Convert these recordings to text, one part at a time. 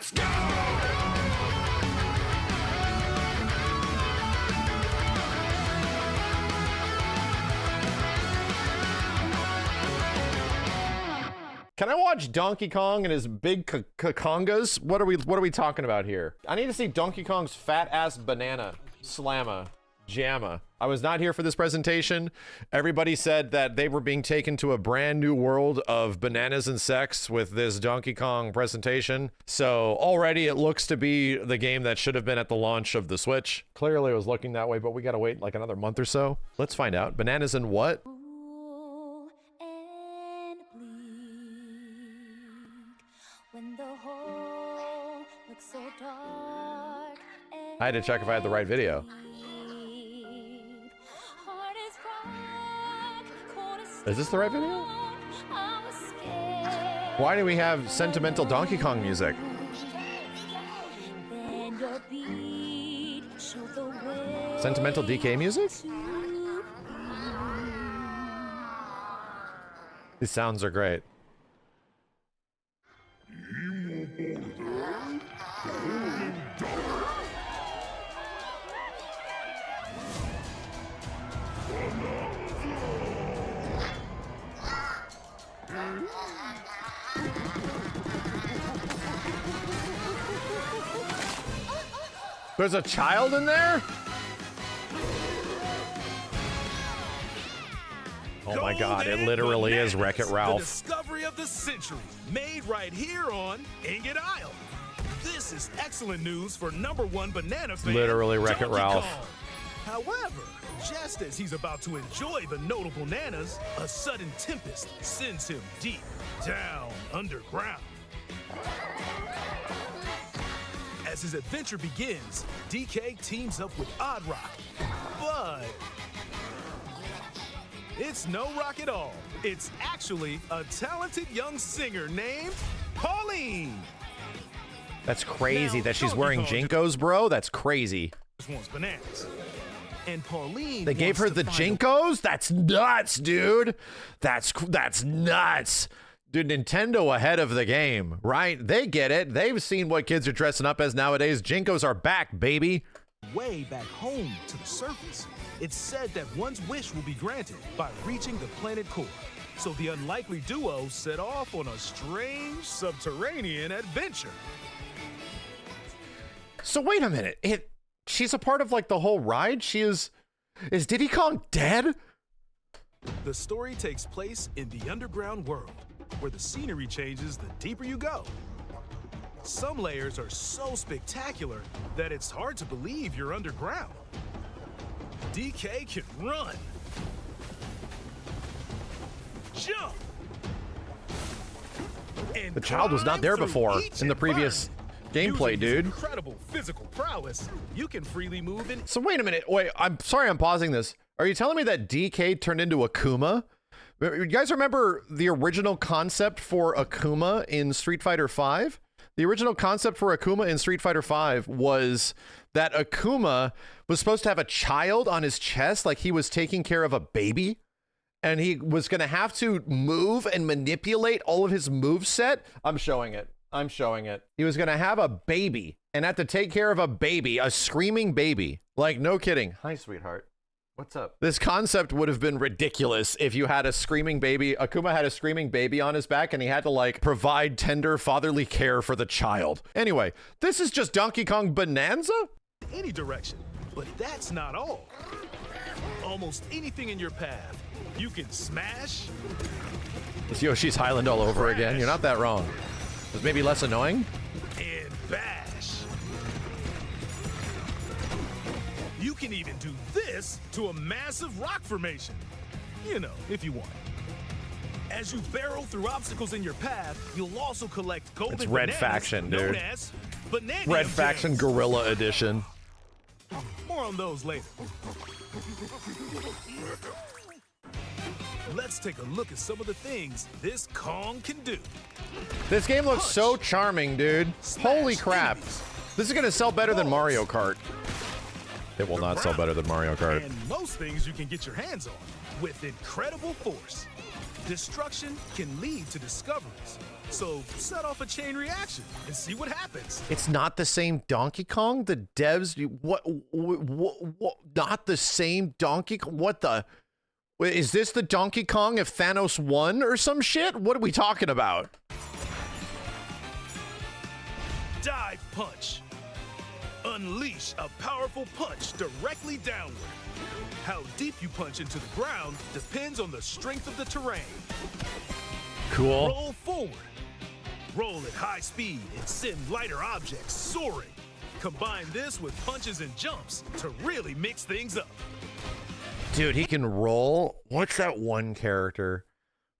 Let's go! Can I watch Donkey Kong and his big congas? What are we talking about here? I need to see Donkey Kong's fat ass banana slamma jamma. I was not here for this presentation. Everybody said that they were being taken to a brand new world of bananas and sex with this Donkey Kong presentation. So already it looks to be the game that should have been at the launch of the Switch. Clearly it was looking that way, but we gotta wait like another month or so. Let's find out. Bananas and what? When the hole looks so dark, I had to check if I had the right video. Is this the right video? Why do we have sentimental Donkey Kong music? Sentimental DK music? These sounds are great. There's a child in there? Oh my god, it literally is Wreck-It Ralph. The discovery of the century, made right here on Ingot Isle. This is excellent news for #1 banana fan, Literally Wreck-It Ralph. However, just as he's about to enjoy the notable bananas, a sudden tempest sends him deep down underground. As his adventure begins, DK teams up with Odd Rock, but it's no rock at all. It's actually a talented young singer named Pauline. That's crazy Now, that she's Donkey wearing Kong Jinkos, bro. That's crazy. wants bananas. And Pauline They gave her the Jinkos? That's nuts, dude. That's nuts. Dude, Nintendo ahead of the game, right? They get it. They've seen what kids are dressing up as nowadays. Jinkos are back, baby. way back home to the surface. It's said that one's wish will be granted by reaching the planet core. So the unlikely duo set off on a strange subterranean adventure. So wait a minute. She's a part of like the whole ride? Is Diddy Kong dead? The story takes place in the underground world, where the scenery changes the deeper you go. Some layers are so spectacular that it's hard to believe you're underground. DK can run, jump, and The child was not there climb through before each in the previous gameplay, Using his dude. incredible physical prowess, you can freely move in. So wait a minute. Wait, I'm sorry I'm pausing this. Are you telling me that DK turned into Akuma? You guys remember the original concept for Akuma in Street Fighter V? The original concept for Akuma in Street Fighter V was that Akuma was supposed to have a child on his chest, like he was taking care of a baby, and he was going to have to move and manipulate all of his moveset. I'm showing it. He was going to have a baby and have to take care of a baby, a screaming baby. Like, no kidding. Hi, sweetheart. What's up? This concept would have been ridiculous if you had a screaming baby. Akuma had a screaming baby on his back and he had to like provide tender fatherly care for the child. Anyway, this is just Donkey Kong Bananza? Any direction, but that's not all. Almost anything in your path, you can smash. It's Yoshi's Island all over again. You're not that wrong. It was maybe less annoying. And bash. You can even do this to a massive rock formation. You know, if you want. As you barrel through obstacles in your path, you'll also collect golden It's Red bananas Faction, dude. known as Banana Red Faction Gems. Gorilla Edition. More on those later. Let's take a look at some of the things this Kong can do. This game looks so charming, dude. Holy crap. This is going to sell better than Mario Kart. It will not sell better than Mario Kart. And most things you can get your hands on. with incredible force. Destruction can lead to discoveries, so set off a chain reaction and see what happens. It's not the same Donkey Kong? The devs, what, not the same Donkey Kong? What the, is this the Donkey Kong if Thanos won or some shit? What are we talking about? Dive punch. Unleash a powerful punch directly downward. How deep you punch into the ground depends on the strength of the terrain. Cool. Roll forward. Roll at high speed and send lighter objects soaring. Combine this with punches and jumps to really mix things up. Dude, he can roll. What's that one character?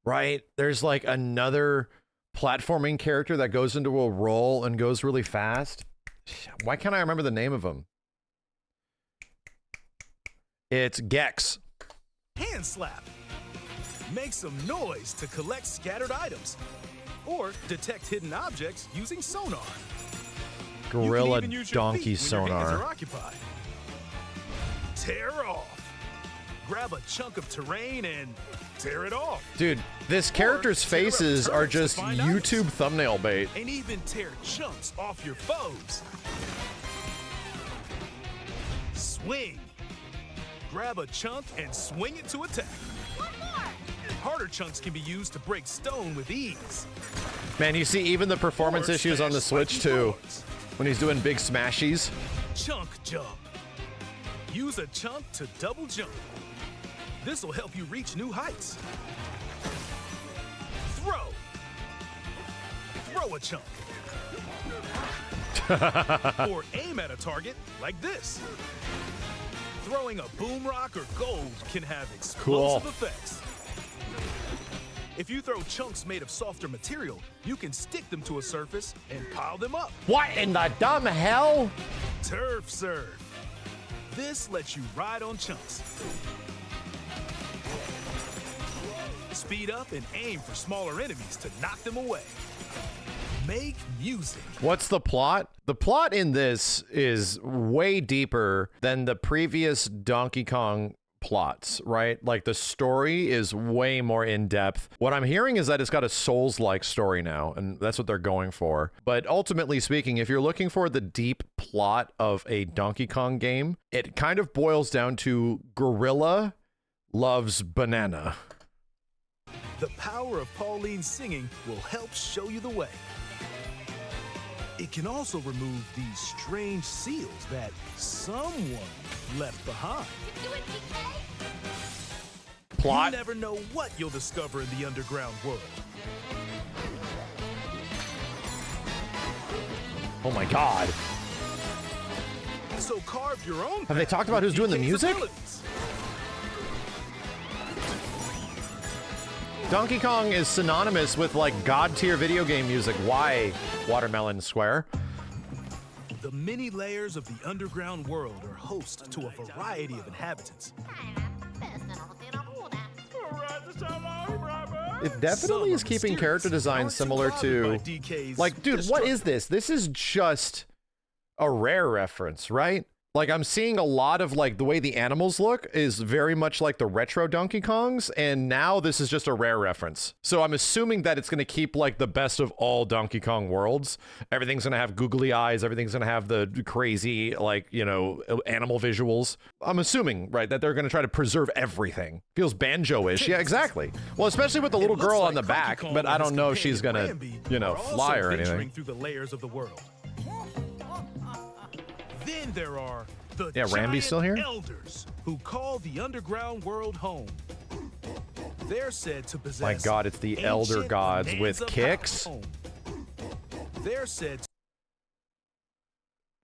Right? There's like another platforming character that goes into a roll and goes really fast. Why can't I remember the name of him? It's Gex. Hand slap. Make some noise to collect scattered items. Or detect hidden objects using sonar. Gorilla you can even use your donkey feet when your hands sonar. are occupied. Tear off. Grab a chunk of terrain and tear it off. Dude, this character's tear up faces are turrets to just find YouTube items. thumbnail bait. And even tear chunks off your foes. Swing. Grab a chunk and swing it to attack. One more. Harder chunks can be used to break stone with ease. Man, you see even the performance Or issues on the smash Switch spiky too, boards. when he's doing big smashies. Chunk jump. Use a chunk to double jump. This will help you reach new heights. Throw. Throw a chunk. Or aim at a target like this. Throwing a boom rock or gold can have explosive effects. If you throw chunks made of softer material, you can stick them to a surface and pile them up. What in the dumb hell? Turf serve. This lets you ride on chunks. Speed up and aim for smaller enemies to knock them away. Make music. What's the plot? The plot in this is way deeper than the previous Donkey Kong plots, right? Like the story is way more in depth. What I'm hearing is that it's got a Souls-like story now, and that's what they're going for. But ultimately speaking, if you're looking for the deep plot of a Donkey Kong game, it kind of boils down to Gorilla loves banana. The power of Pauline's singing will help show you the way. It can also remove these strange seals that someone left behind. You do it, DK. Plot? You never know what you'll discover in the underground world. Oh my god. So carve your own. Have they talked about who's doing the DK's music? abilities. Donkey Kong is synonymous with like god tier video game music. Why, Watermelon Square? The many layers of the underground world are host to a variety of inhabitants. It definitely Some is are keeping mysterious, character design aren't too similar bothered to by DK's like, dude, what destruction. is this? This is just a Rare reference, right? Like I'm seeing a lot of like the way the animals look is very much like the retro Donkey Kongs, and now this is just a Rare reference. So I'm assuming that it's going to keep like the best of all Donkey Kong worlds. Everything's going to have googly eyes. Everything's going to have the crazy like, you know, animal visuals. I'm assuming, right, that they're going to try to preserve everything. Feels Banjo-ish. Yeah, exactly. Well, especially with the little It looks girl like on the Donkey back, Kong but I and don't his know if she's going companion to, you know, Rambi are fly also or venturing anything. through the layers of the world. Then there are the Yeah, Rambi's giant still here? elders who call the underground world home. They're said to possess My God, it's the elder ancient gods with Bananza kicks. power. They're said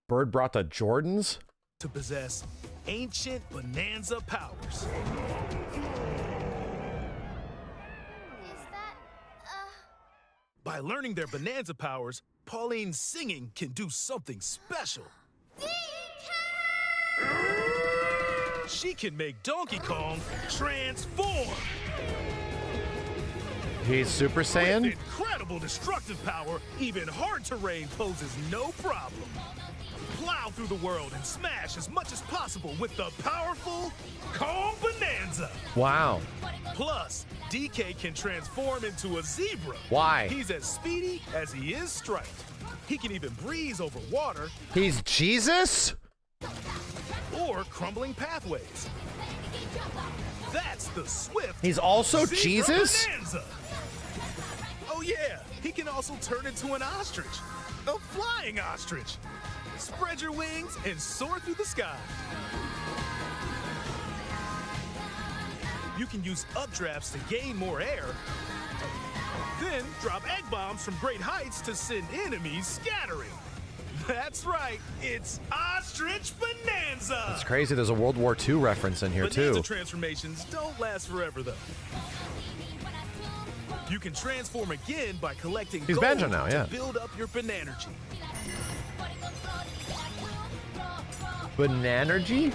Bird brought the Jordans? to possess ancient Bananza powers. Is that, By learning their Bananza powers, Pauline's singing can do something special. She can make Donkey Kong transform. He's Super Saiyan? With incredible destructive power, even hard terrain poses no problem. Plow through the world and smash as much as possible with the powerful Calm Bananza. Wow. Plus, DK can transform into a zebra. Why? He's as speedy as he is striped. He can even breeze over water He's Jesus? or crumbling pathways. That's the swift. He's also Zebra Jesus? Bananza. Oh yeah, he can also turn into an ostrich. A flying ostrich. Spread your wings and soar through the sky. You can use updrafts to gain more air. Then drop egg bombs from great heights to send enemies scattering. That's right, it's Ostrich Bananza! It's crazy. There's a World War II reference in here, Bananza too. transformations don't last forever, though. You can transform again by collecting He's gold Banjo now, yeah. to build up your Bananergy. Bananergy?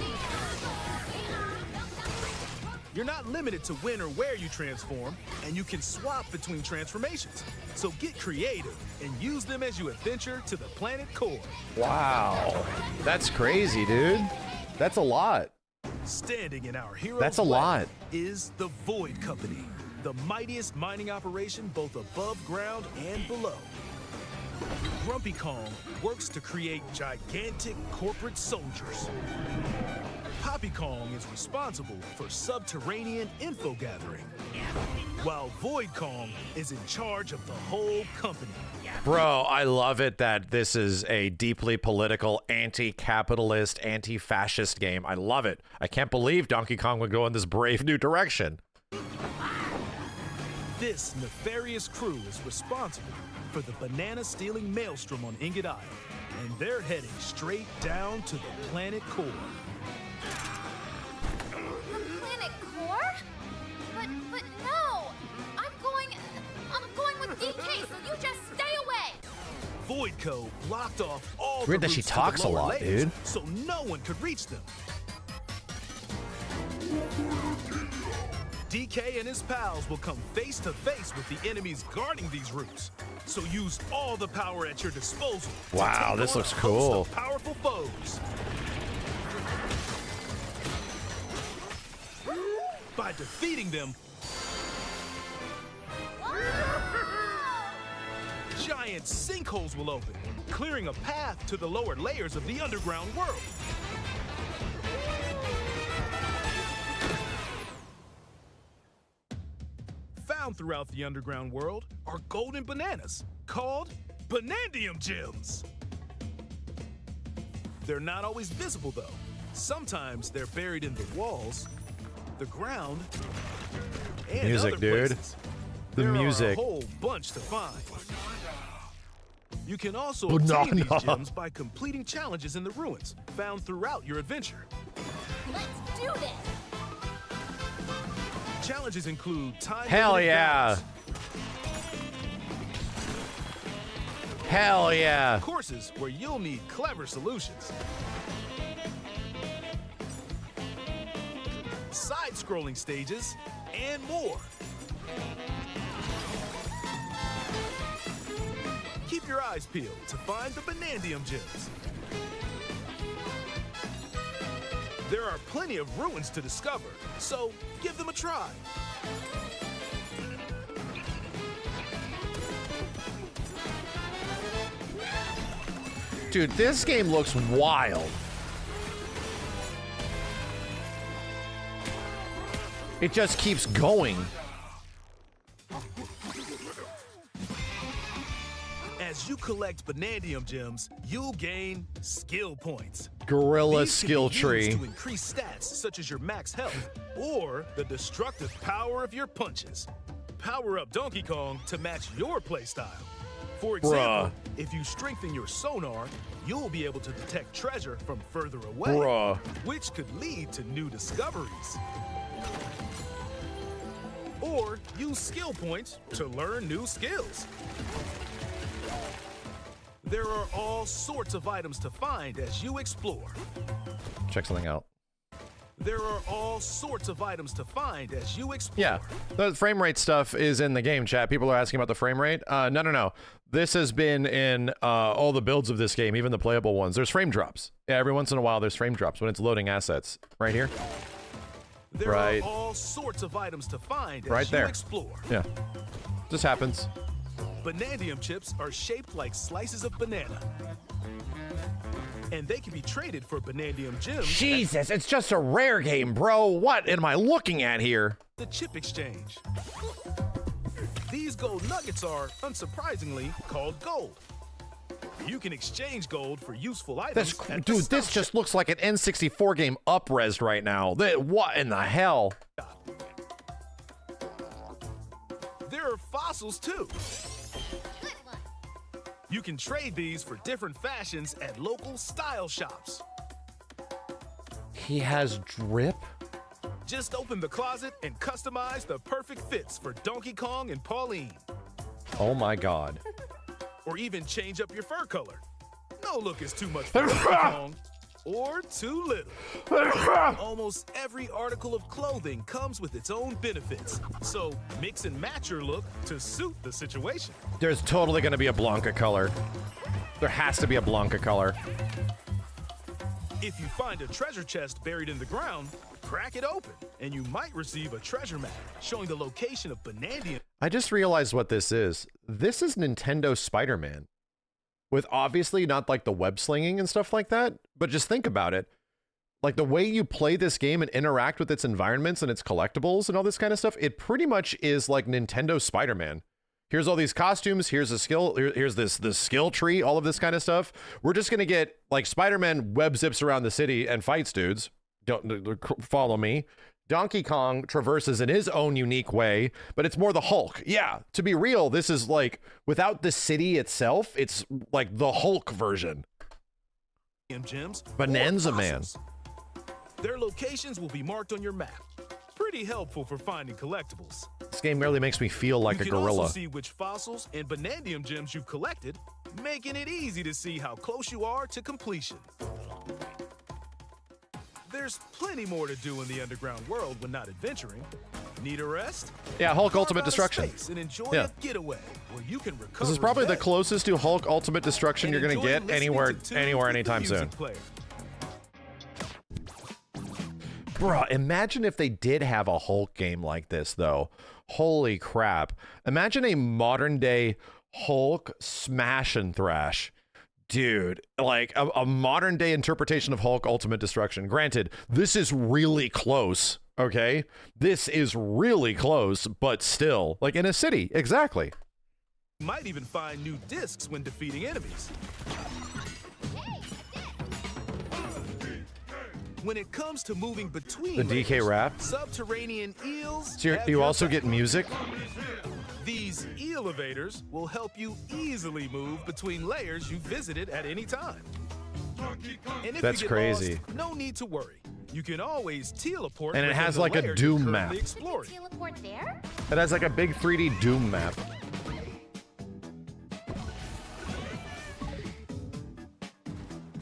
You're not limited to when or where you transform, and you can swap between transformations. So get creative and use them as you adventure to the planet core. Wow. That's crazy, dude. That's a lot. Standing in our hero's That's a way lot. is the Void Company, the mightiest mining operation both above ground and below. Grumpy Kong works to create gigantic corporate soldiers. Poppy Kong is responsible for subterranean info gathering, while Void Kong is in charge of the whole company. Bro, I love it that this is a deeply political, anti-capitalist, anti-fascist game. I love it. I can't believe Donkey Kong would go in this brave new direction. This nefarious crew is responsible for the banana-stealing maelstrom on Ingot Isle, and they're heading straight down to the planet core. The planet core? But no! I'm going with DK, so you just stay away! Voidco blocked off all Weird the that she routes to talks the a lower lot, layers, dude. so no one could reach them. DK and his pals will come face to face with the enemies guarding these routes. So use all the power at your disposal. to Wow, take this on looks a host cool. of powerful foes. By defeating them, giant sinkholes will open, clearing a path to the lower layers of the underground world. Found throughout the underground world are golden bananas called Banandium gems. They're not always visible though. Sometimes they're buried in the walls, the ground, and Music, other dude. places. The There music. are a whole bunch to find. You can also obtain these Banana. gems by completing challenges in the ruins found throughout your adventure. Let's do this! Challenges include time Hell limited yeah. battles, Hell yeah. courses where you'll need clever solutions, side-scrolling stages, and more. Keep your eyes peeled to find the Banandium gems. There are plenty of ruins to discover, so give them a try. Dude, this game looks wild. It just keeps going. As you collect Banandium gems, you'll gain skill points. Gorilla These can skill be used tree. to increase stats such as your max health or the destructive power of your punches. Power up Donkey Kong to match your playstyle. For example, if you strengthen your sonar, you'll be able to detect treasure from further away, Bruh. which could lead to new discoveries. Or use skill points to learn new skills. There are all sorts of items to find as you explore. Check something out. There are all sorts of items to find as you explore. Yeah, the frame rate stuff is in the game, chat. People are asking about the frame rate. No. This has been in all the builds of this game, even the playable ones. There's frame drops. Yeah, every once in a while there's frame drops when it's loading assets. Right here. There Right. are all sorts of items to find as Right there. you explore. Yeah, just happens. Banandium chips are shaped like slices of banana. And they can be traded for Banandium gems Jesus, it's just a rare game, bro. What am I looking at here? at the chip exchange. These gold nuggets are, unsurprisingly, called gold. You can exchange gold for useful items. Dude, this just looks like an N64 game up-resed right now. What in the hell? There are fossils too. Good one. You can trade these for different fashions at local style shops. He has drip? Just open the closet and customize the perfect fits for Donkey Kong and Pauline. Oh my god. Or even change up your fur color. No look is too much for Donkey Kong or too little. Almost every article of clothing comes with its own benefits. So mix and match your look to suit the situation. There's totally gonna be a Blanca color. There has to be a Blanca color. If you find a treasure chest buried in the ground, crack it open, and you might receive a treasure map showing the location of Banandium. I just realized what this is. This is Nintendo Spider-Man. With obviously not like the web slinging and stuff like that, but just think about it. Like the way you play this game and interact with its environments and its collectibles and all this kind of stuff, it pretty much is like Nintendo Spider-Man. Here's all these costumes, here's a skill, here's this skill tree, all of this kind of stuff. We're just gonna get like Spider-Man web zips around the city and fights dudes. Don't follow me. Donkey Kong traverses in his own unique way, but it's more the Hulk. Yeah, to be real, this is like, without the city itself, it's like the Hulk version. Gems Bananza or Man. fossils. Their locations will be marked on your map. Pretty helpful for finding collectibles. This game really makes me feel like a You can gorilla. also see which fossils and Banandium gems you've collected, making it easy to see how close you are to completion. There's plenty more to do in the underground world when not adventuring. Need a rest? Yeah, Hulk Carve Ultimate out a Destruction. space and enjoy Yeah. a getaway where you can recover. This is probably the then closest to Hulk Ultimate Destruction you're gonna enjoy get listening anywhere, to tunes anywhere, with the anytime music soon. player. Bruh, imagine if they did have a Hulk game like this, though. Holy crap. Imagine a modern day Hulk smash and thrash. Dude, like a modern day interpretation of Hulk Ultimate Destruction. Granted, this is really close, okay? This is really close, but still, like in a city, exactly. You might even find new discs when defeating enemies. When it comes to moving between The DK layers, rap. subterranean eels. So have you your also back. get music? These elevators will help you easily move between layers you visited at any time. And if That's you get crazy. Lost, no need to worry. You can always teleport. And it within has the like a layer Doom you're map. currently exploring. Teleport there? It has like a big 3D Doom map.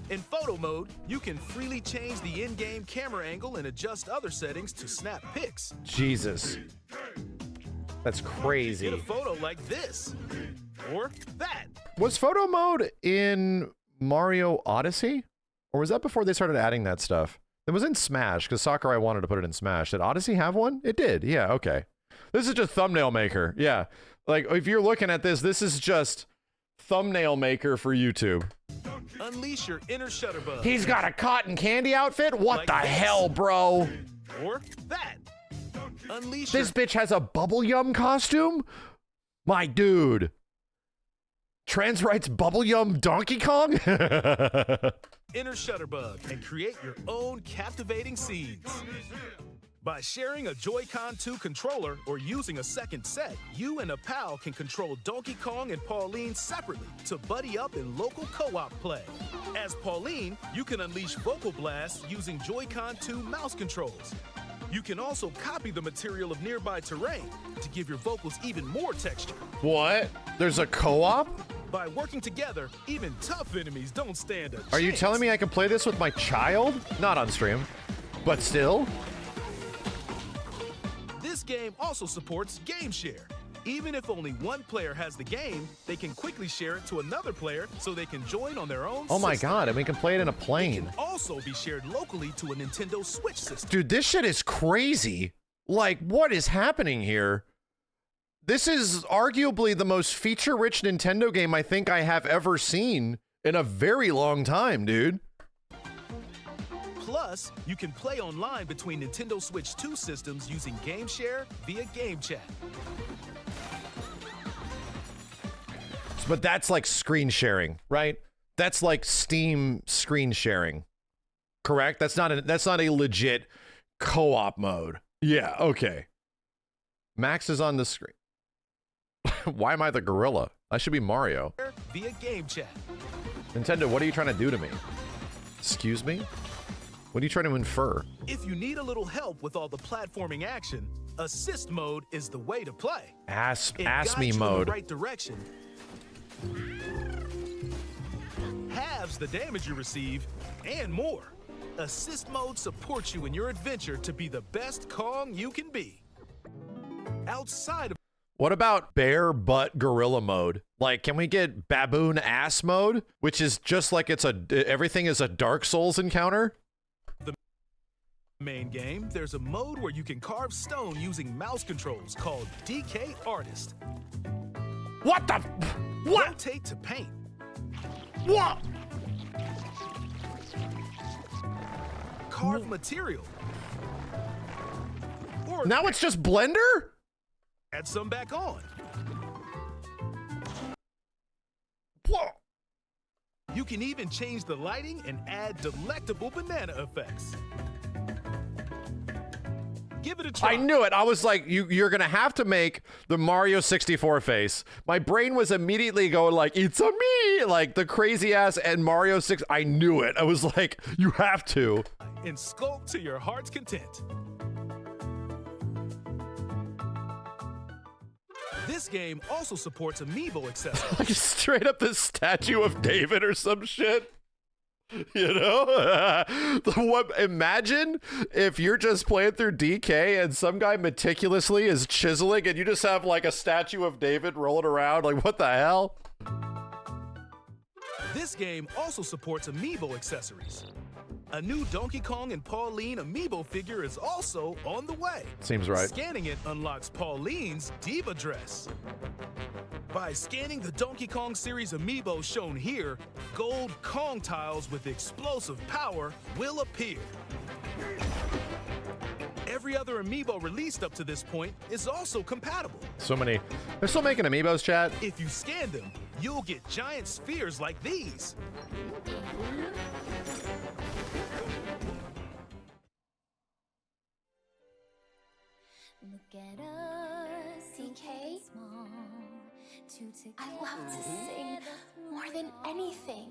In photo mode, you can freely change the in-game camera angle and adjust other settings to snap pics. Jesus. That's Get a crazy. photo like this or that. Was photo mode in Mario Odyssey? Or was that before they started adding that stuff? It was in Smash, because Sakurai wanted to put it in Smash. Did Odyssey have one? It did. Yeah, okay. This is just thumbnail maker. Yeah. Like, if you're looking at this, this is just thumbnail maker for YouTube. Unleash your inner Shutterbug. He's got a cotton candy outfit? What Like the this. hell, bro? Or that. Unleash This bitch has a Bubble Yum costume? My dude. Trans rights Bubble Yum Donkey Kong? your inner Shutterbug and create your own captivating scenes. By sharing a Joy-Con 2 controller or using a second set, you and a pal can control Donkey Kong and Pauline separately to buddy up in local co-op play. As Pauline, you can unleash vocal blasts using Joy-Con 2 mouse controls. You can also copy the material of nearby terrain to give your vocals even more texture. What? There's a co-op? By working together, even tough enemies don't stand a chance. Are you telling me I can play this with my child? Not on stream. But still? This game also supports Game Share. Even if only one player has the game, they can quickly share it to another player so they can join on their own Oh my system. god, and we can play it in a It plane. can also be shared locally to a Nintendo Switch system. Dude, this shit is crazy. Like, what is happening here? This is arguably the most feature-rich Nintendo game I think I have ever seen in a very long time, dude. Plus, you can play online between Nintendo Switch 2 systems using Game Share via Game Chat. But that's like screen sharing, right? That's like Steam screen sharing. Correct? That's not a legit co-op mode. Yeah, okay. Max is on the screen. Why am I the gorilla? I should be Mario. Via Game Chat. Nintendo, what are you trying to do to me? Excuse me? What are you trying to infer? If you need a little help with all the platforming action, Assist mode is the way to play. Ask It me guides you in mode. the right direction, halves the damage you receive, and more. Assist mode supports you in your adventure to be the best Kong you can be. Outside of What about bear butt gorilla mode? Like, can we get baboon ass mode, which is just like everything is a Dark Souls encounter? the main game, there's a mode where you can carve stone using mouse controls called DK Artist. What the? What? Rotate to paint. What? Carve material. Or Now it's just Blender? add some back on. What? You can even change the lighting and add delectable banana effects. Give it a try. I knew it. I was like, you're gonna have to make the Mario 64 face. My brain was immediately going like, it's a me, like the crazy ass and Mario 6. I knew it. I was like, you have to. And sculpt to your heart's content. This game also supports Amiibo accessories. Like straight up the statue of David or some shit. You know? Imagine if you're just playing through DK and some guy meticulously is chiseling and you just have like a statue of David rolling around. Like, what the hell? This game also supports Amiibo accessories. A new Donkey Kong and Pauline Amiibo figure is also on the way. Seems right. Scanning it unlocks Pauline's Diva dress. By scanning the Donkey Kong series Amiibo shown here, gold Kong tiles with explosive power will appear. Every other Amiibo released up to this point is also compatible. So many. They're still making Amiibos, chat. If you scan them, you'll get giant spheres like these. Look at us, DK. I love to sing more than anything.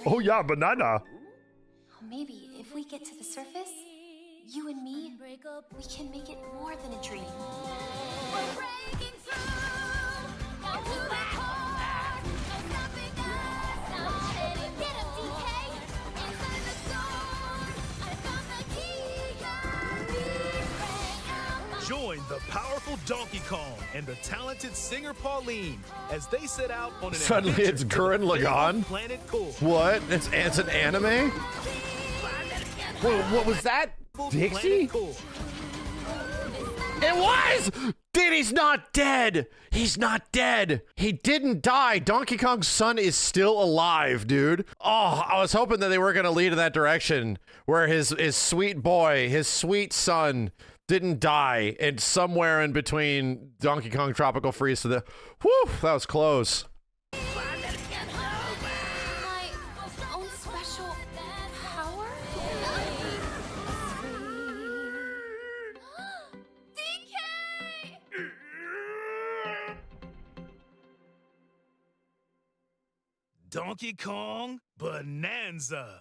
Oh yeah, banana. Maybe if we get to the surface, you and me, we can make it more than a dream. We're breaking through, down to the core. No stopping us, not any. Get him, DK! Inside the storm, I found the key. Join the powerful Donkey Kong and the talented singer Pauline as they set out on an Suddenly adventure it's to the Gurren Lagann? fabled Planet Core. What? It's an anime? What was that? Dixie? Planet Core. It was! Dude, he's not dead. He's not dead. He didn't die. Donkey Kong's son is still alive, dude. Oh, I was hoping that they were going to lead in that direction where his sweet boy, his sweet son didn't die, and somewhere in between Donkey Kong Tropical Freeze to the... Whew, that was close. My own special power? DK! Donkey Kong Bananza.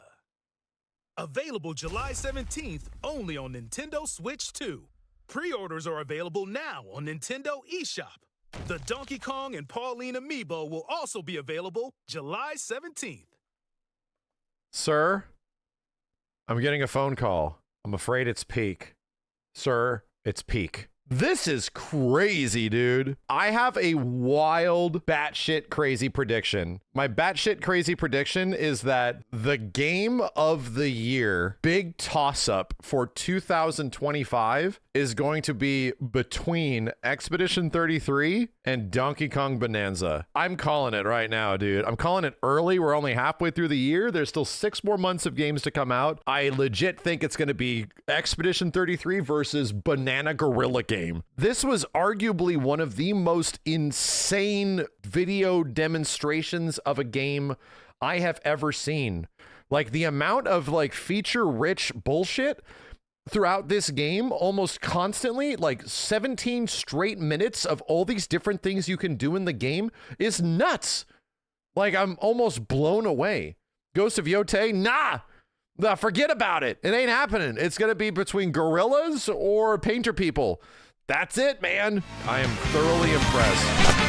Available July 17th only on Nintendo Switch 2. Pre-orders are available now on Nintendo eShop. The Donkey Kong and Pauline Amiibo will also be available July 17th. Sir, I'm getting a phone call. I'm afraid it's peak. Sir, it's peak. This is crazy, dude. I have a wild, batshit crazy prediction. My batshit crazy prediction is that the game of the year, big toss-up for 2025 is going to be between Expedition 33 and Donkey Kong Bonanza. I'm calling it right now, dude. I'm calling it early. We're only halfway through the year. There's still 6 more months of games to come out. I legit think it's going to be Expedition 33 versus Banana Gorilla Game. This was arguably one of the most insane video demonstrations of a game I have ever seen. Like the amount of like feature-rich bullshit throughout this game, almost constantly, like 17 straight minutes of all these different things you can do in the game is nuts. Like I'm almost blown away. Ghost of Yote, nah, forget about it. It ain't happening. It's gonna be between gorillas or painter people. That's it, man. I am thoroughly impressed.